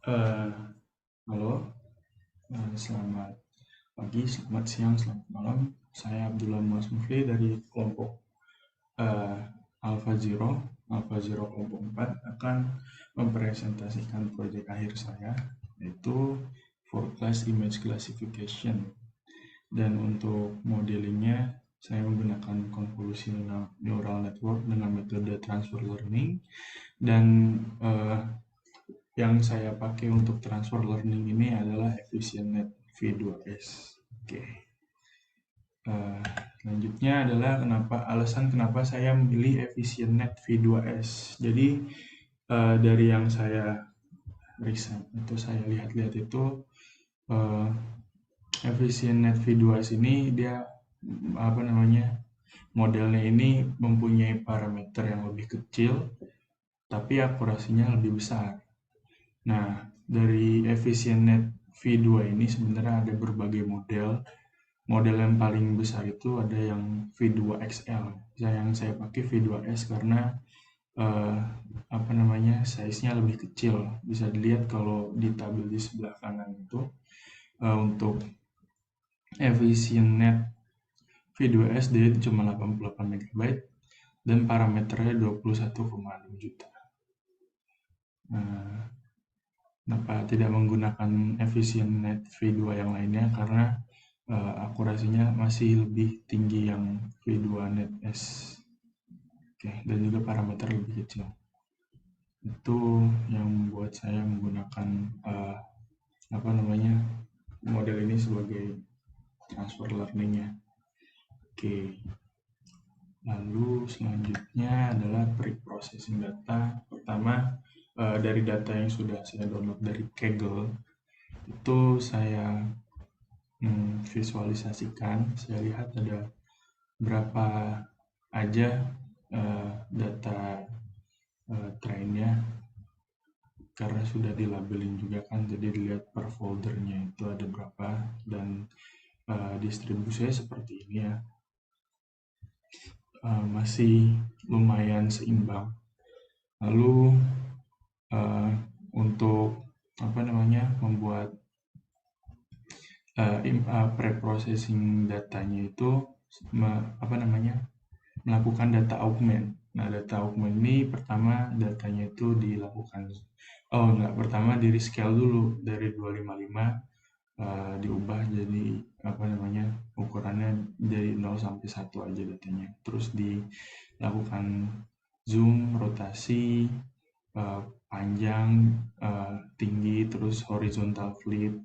Eh, Halo, selamat pagi, selamat siang, selamat malam. Saya Abdullah Mas Mufli dari kelompok eh, Alpha Zero. Alpha Zero kelompok 4 akan mempresentasikan proyek akhir saya, yaitu for class image classification. Dan untuk modelingnya, saya menggunakan konvolusi neural network dengan metode transfer learning. Dan eh, yang saya pakai untuk transfer learning ini adalah EfficientNet V2S. Oke. Selanjutnya adalah alasan kenapa saya memilih EfficientNet V2S. Jadi dari yang saya riset itu saya lihat-lihat itu uh, EfficientNet V2S ini dia apa namanya modelnya ini mempunyai parameter yang lebih kecil tapi akurasinya lebih besar. Nah, dari EfficientNet V2 ini sebenarnya ada berbagai model. Model yang paling besar itu ada yang V2XL. Yang saya pakai V2S karena eh, apa namanya size-nya lebih kecil. Bisa dilihat kalau di tabel di sebelah kanan itu untuk EfficientNet V2S dia itu cuma 88 MB dan parameternya 21,6 juta. Nah, kenapa tidak menggunakan EfficientNet V2 yang lainnya? Karena akurasinya masih lebih tinggi yang V2Net S. Oke, dan juga parameter lebih kecil. Itu yang membuat saya menggunakan apa namanya model ini sebagai transfer learningnya. Oke, lalu selanjutnya adalah pre-processing data. Pertama, dari data yang sudah saya download dari Kaggle, itu saya visualisasikan. Saya lihat ada berapa aja data trainnya, karena sudah dilabelin juga kan, jadi dilihat per foldernya itu ada berapa dan distribusinya seperti ini ya. Masih lumayan seimbang. Lalu untuk apa namanya membuat pre-processing datanya itu apa namanya melakukan data augment. Nah, data augment ini pertama datanya itu dilakukan pertama di rescale dulu dari 255 diubah jadi apa namanya ukurannya dari 0 sampai 1 aja datanya. Terus dilakukan zoom, rotasi, panjang, tinggi, terus horizontal flip,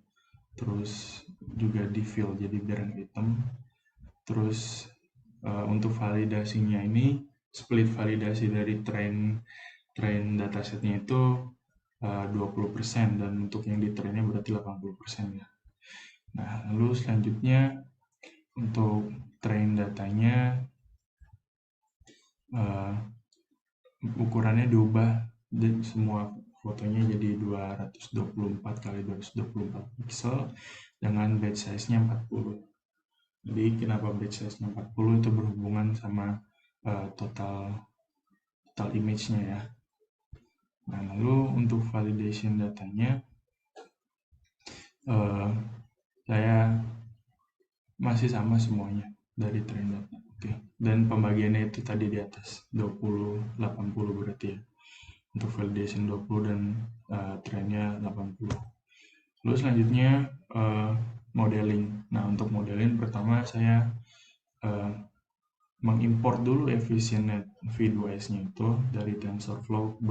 terus juga di fill jadi biar hitam. Terus untuk validasinya ini split validasi dari train datasetnya itu 20% dan untuk yang di trainnya berarti 80% ya. Nah, lalu selanjutnya untuk train datanya ukurannya diubah dan semua fotonya jadi 224 kali 224 pixel dengan batch size-nya 40. Jadi kenapa batch size-nya 40 itu berhubungan sama total image-nya ya. Nah, lalu untuk validation datanya saya masih sama semuanya dari train data. Oke. Dan pembagiannya itu tadi di atas 20-80 berarti ya. Untuk validation 20 dan trainnya 80. Lalu selanjutnya modeling. Nah, untuk modeling pertama saya mengimport dulu EfficientNet V2S-nya itu dari TensorFlow.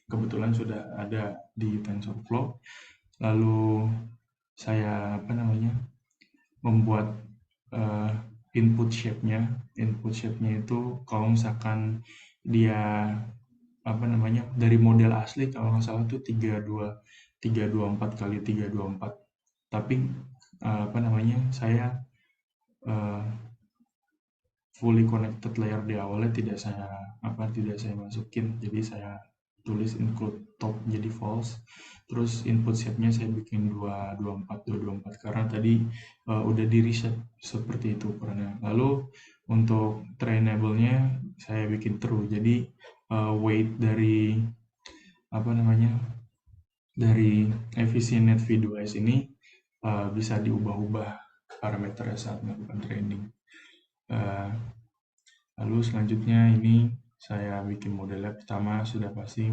Kebetulan sudah ada di TensorFlow. Lalu saya membuat input shape-nya. Input shape-nya itu kalau misalkan dia dari model asli kalau nggak salah itu 324 kali 324. Tapi saya fully connected layer di awalnya tidak saya masukin, jadi saya tulis include top jadi false. Terus input shape-nya saya bikin 224 karena tadi udah di reset seperti itu ukurannya. Lalu untuk trainable-nya saya bikin true, jadi weight dari dari efisien net V2S ini bisa diubah-ubah parameternya saat melakukan training. Lalu selanjutnya ini saya bikin modelnya. Pertama sudah pasti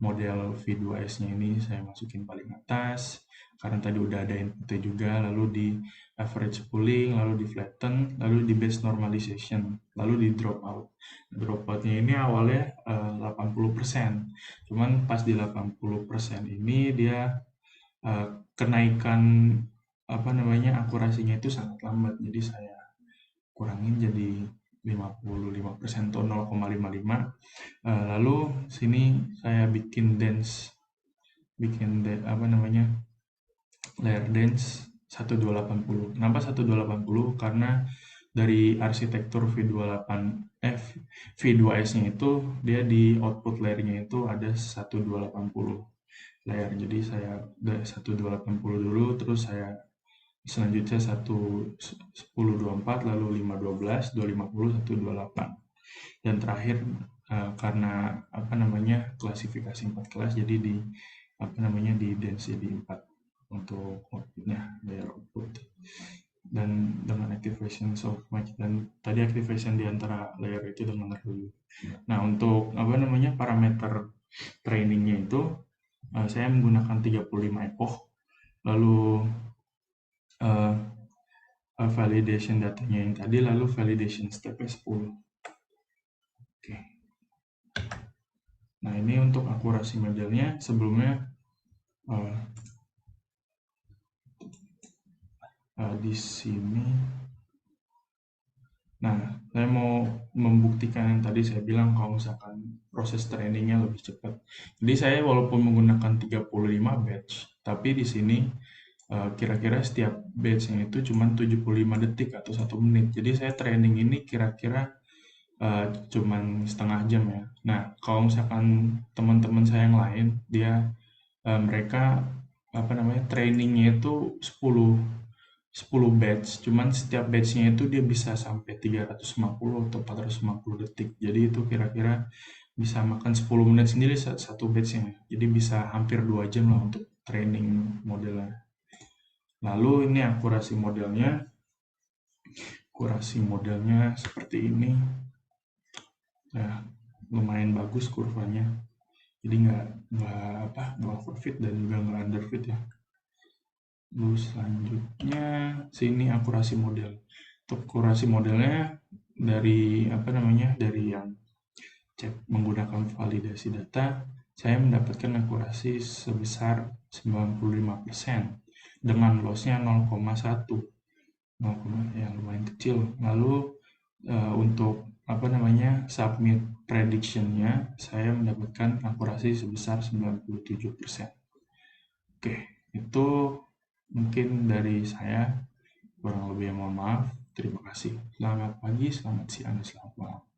model V2S-nya ini saya masukin paling atas karena tadi udah ada inputnya juga, lalu di average pooling, lalu di flatten, lalu di base normalization, lalu di dropout. Dropoutnya ini awalnya 80%, cuman pas di 80% ini dia kenaikan akurasinya itu sangat lambat, jadi saya kurangin jadi 55% atau 0,55. Lalu sini saya bikin layer dense 1280. Kenapa 1280? Karena dari arsitektur V2S-nya itu dia di output layernya itu ada 1280 layer. Jadi saya 1280 dulu, terus saya selanjutnya 1024, lalu 512, 250, 128. Dan terakhir karena klasifikasi 4 kelas, jadi di density 4 untuk outputnya, layer output. Dan dengan activation softmax, dan tadi activation di antara layer itu dengan review. Nah, untuk parameter trainingnya itu saya menggunakan 35 epoch, lalu validation datanya yang tadi, lalu validation stepnya 10. Oke. Nah, ini untuk akurasi modelnya. Sebelumnya di sini. Nah, saya mau membuktikan yang tadi saya bilang kalau misalkan proses trainingnya lebih cepat. Jadi saya walaupun menggunakan 35 batch, tapi di sini kira-kira setiap batch-nya itu cuma 75 detik atau 1 menit. Jadi saya training ini kira-kira cuman setengah jam ya. Nah, kalau misalkan teman-teman saya yang lain, mereka trainingnya itu 10 batch, cuman setiap batchnya itu dia bisa sampai 350 atau 450 detik. Jadi itu kira-kira bisa makan 10 menit sendiri satu batchnya. Jadi bisa hampir 2 jam lah untuk training modelnya. Lalu ini akurasi modelnya. Akurasi modelnya seperti ini. Ya, lumayan bagus kurvanya. Jadi nggak overfit dan juga nggak underfit ya. Lalu selanjutnya sini akurasi model. Untuk akurasi modelnya dari dari yang cek menggunakan validasi data, saya mendapatkan akurasi sebesar 95% dengan lossnya 0,1, yang lumayan kecil. Lalu untuk submit prediction-nya saya mendapatkan akurasi sebesar 97%. Oke, itu mungkin dari saya. Kurang lebih mohon maaf. Terima kasih. Selamat pagi, selamat siang, selamat malam.